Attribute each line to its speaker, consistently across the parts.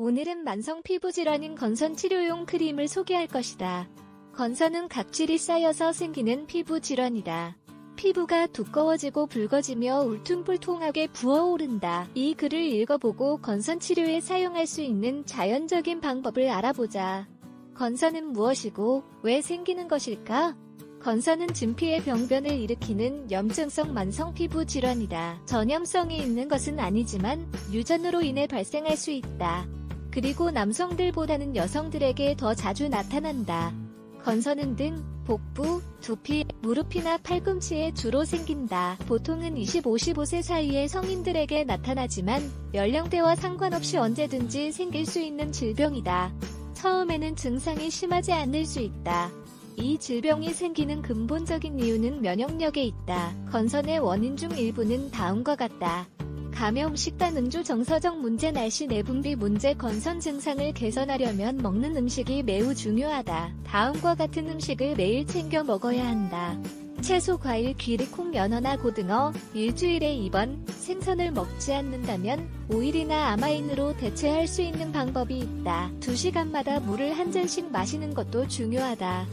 Speaker 1: 오늘은 만성 피부질환인 건선 치료용 크림을 소개할 것이다. 건선은 각질이 쌓여서 생기는 피부질환이다. 피부가 두꺼워지고 붉어지며 울퉁불퉁하게 부어오른다. 이 글을 읽어보고 건선 치료에 사용할 수 있는 자연적인 방법을 알아보자. 건선은 무엇이고 왜 생기는 것일까? 건선은 진피의 병변을 일으키는 염증성 만성 피부 질환이다. 전염성이 있는 것은 아니지만 유전으로 인해 발생할 수 있다. 그리고 남성들보다는 여성들에게 더 자주 나타난다. 건선은 등, 복부, 두피, 무릎이나 팔꿈치에 주로 생긴다. 보통은 20-55세 사이의 성인들에게 나타나지만 연령대와 상관없이 언제든지 생길 수 있는 질병이다. 처음에는 증상이 심하지 않을 수 있다. 이 질병이 생기는 근본적인 이유는 면역력에 있다. 건선의 원인 중 일부는 다음과 같다. 감염, 식단, 음주, 정서적 문제, 날씨, 내분비 문제. 건선 증상을 개선하려면 먹는 음식이 매우 중요하다. 다음과 같은 음식을 매일 챙겨 먹어야 한다. 채소, 과일, 귀리, 콩, 연어나 고등어. 일주일에 2번 생선을 먹지 않는다면 오일이나 아마인으로 대체할 수 있는 방법이 있다. 2시간마다 물을 한 잔씩 마시는 것도 중요하다.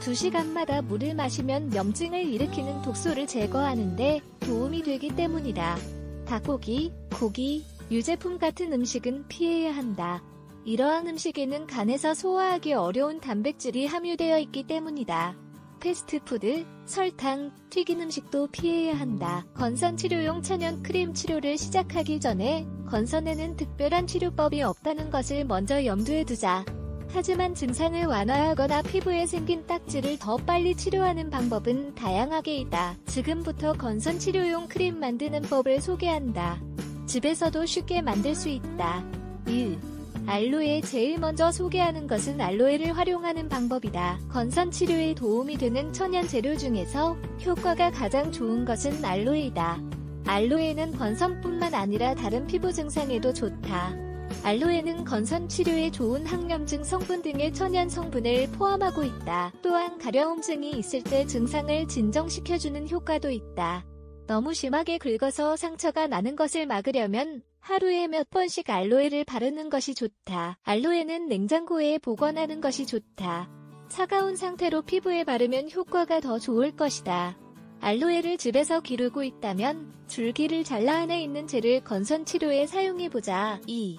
Speaker 1: 2시간마다 물을 마시면 염증을 일으키는 독소를 제거하는데 도움이 되기 때문이다. 닭고기, 고기, 유제품 같은 음식은 피해야 한다. 이러한 음식에는 간에서 소화하기 어려운 단백질이 함유되어 있기 때문이다. 패스트푸드, 설탕, 튀긴 음식도 피해야 한다. 건선 치료용 천연 크림 치료를 시작하기 전에 건선에는 특별한 치료법이 없다는 것을 먼저 염두에 두자. 하지만 증상을 완화하거나 피부에 생긴 딱지를 더 빨리 치료하는 방법은 다양하게 있다. 지금부터 건선 치료용 크림 만드는 법을 소개한다. 집에서도 쉽게 만들 수 있다. 1. 알로에. 제일 먼저 소개하는 것은 알로에를 활용하는 방법이다. 건선 치료에 도움이 되는 천연 재료 중에서 효과가 가장 좋은 것은 알로에이다. 알로에는 건선뿐만 아니라 다른 피부 증상에도 좋다. 알로에는 건선 치료에 좋은 항염증 성분 등의 천연 성분을 포함하고 있다. 또한 가려움증이 있을 때 증상을 진정시켜주는 효과도 있다. 너무 심하게 긁어서 상처가 나는 것을 막으려면 하루에 몇 번씩 알로에를 바르는 것이 좋다. 알로에는 냉장고에 보관하는 것이 좋다. 차가운 상태로 피부에 바르면 효과가 더 좋을 것이다. 알로에를 집에서 기르고 있다면 줄기를 잘라 안에 있는 젤을 건선 치료에 사용해보자. 2.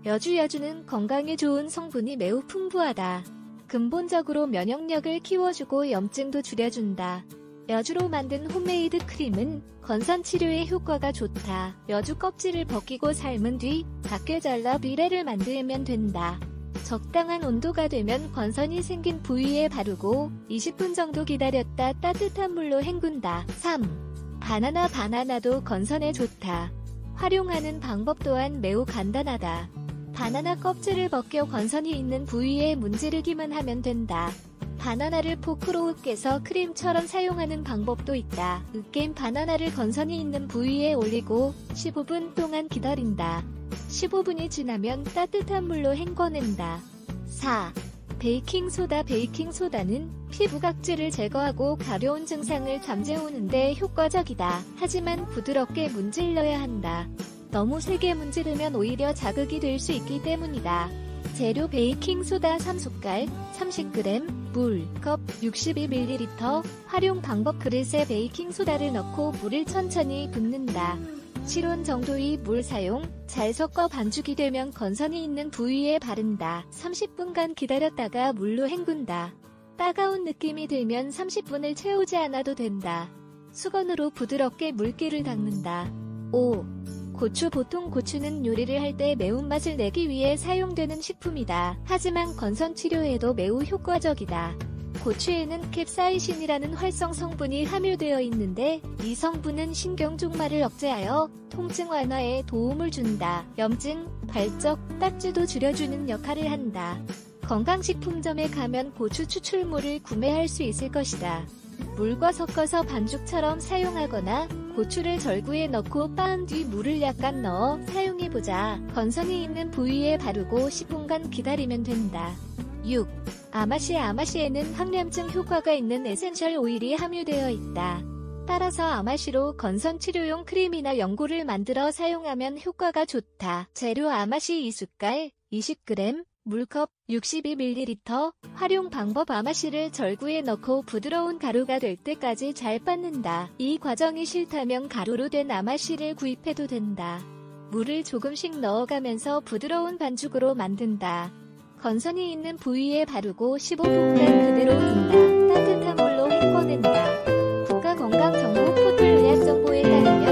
Speaker 1: 여주는 건강에 좋은 성분이 매우 풍부하다. 근본적으로 면역력을 키워주고 염증도 줄여준다. 여주로 만든 홈메이드 크림은 건선 치료에 효과가 좋다. 여주 껍질을 벗기고 삶은 뒤 작게 잘라 뷰레를 만들면 된다. 적당한 온도가 되면 건선이 생긴 부위에 바르고 20분 정도 기다렸다 따뜻한 물로 헹군다. 3. 바나나도 건선에 좋다. 활용하는 방법 또한 매우 간단하다. 바나나 껍질을 벗겨 건선이 있는 부위에 문지르기만 하면 된다. 바나나를 포크로 으깨서 크림처럼 사용하는 방법도 있다. 으깬 바나나를 건선이 있는 부위에 올리고 15분 동안 기다린다. 15분이 지나면 따뜻한 물로 헹궈낸다. 4. 베이킹소다는 피부 각질을 제거하고 가려운 증상을 잠재우는데 효과적이다. 하지만 부드럽게 문질러야 한다. 너무 세게 문지르면 오히려 자극이 될 수 있기 때문이다. 재료 베이킹소다 3숟갈, 30g, 물, 컵 62ml. 활용 방법. 그릇에 베이킹소다를 넣고 물을 천천히 붓는다. 실온 정도의 물 사용, 잘 섞어 반죽이 되면 건선이 있는 부위에 바른다. 30분간 기다렸다가 물로 헹군다. 따가운 느낌이 들면 30분을 채우지 않아도 된다. 수건으로 부드럽게 물기를 닦는다. 5. 고추. 보통 고추는 요리를 할 때 매운맛을 내기 위해 사용되는 식품이다. 하지만 건선 치료에도 매우 효과적이다. 고추에는 캡사이신이라는 활성 성분이 함유되어 있는데 이 성분은 신경종말을 억제하여 통증 완화에 도움을 준다. 염증, 발적, 딱지도 줄여주는 역할을 한다. 건강식품점에 가면 고추 추출물을 구매할 수 있을 것이다. 물과 섞어서 반죽처럼 사용하거나 고추를 절구에 넣고 빻은 뒤 물을 약간 넣어 사용해보자. 건선이 있는 부위에 바르고 10분간 기다리면 된다. 6. 아마시에는 항염증 효과가 있는 에센셜 오일이 함유되어 있다. 따라서 아마시로 건선 치료용 크림이나 연고를 만들어 사용하면 효과가 좋다. 재료 아마시 2숟갈, 20g, 물컵 62ml. 활용 방법. 아마씨를 절구에 넣고 부드러운 가루가 될 때까지 잘 빻는다. 이 과정이 싫다면 가루로 된 아마씨를 구입해도 된다. 물을 조금씩 넣어가면서 부드러운 반죽으로 만든다. 건선이 있는 부위에 바르고 15분간 그대로 둔다. 따뜻한 물로 헹궈낸다. 국가건강정보 포털 의학정보에 따르면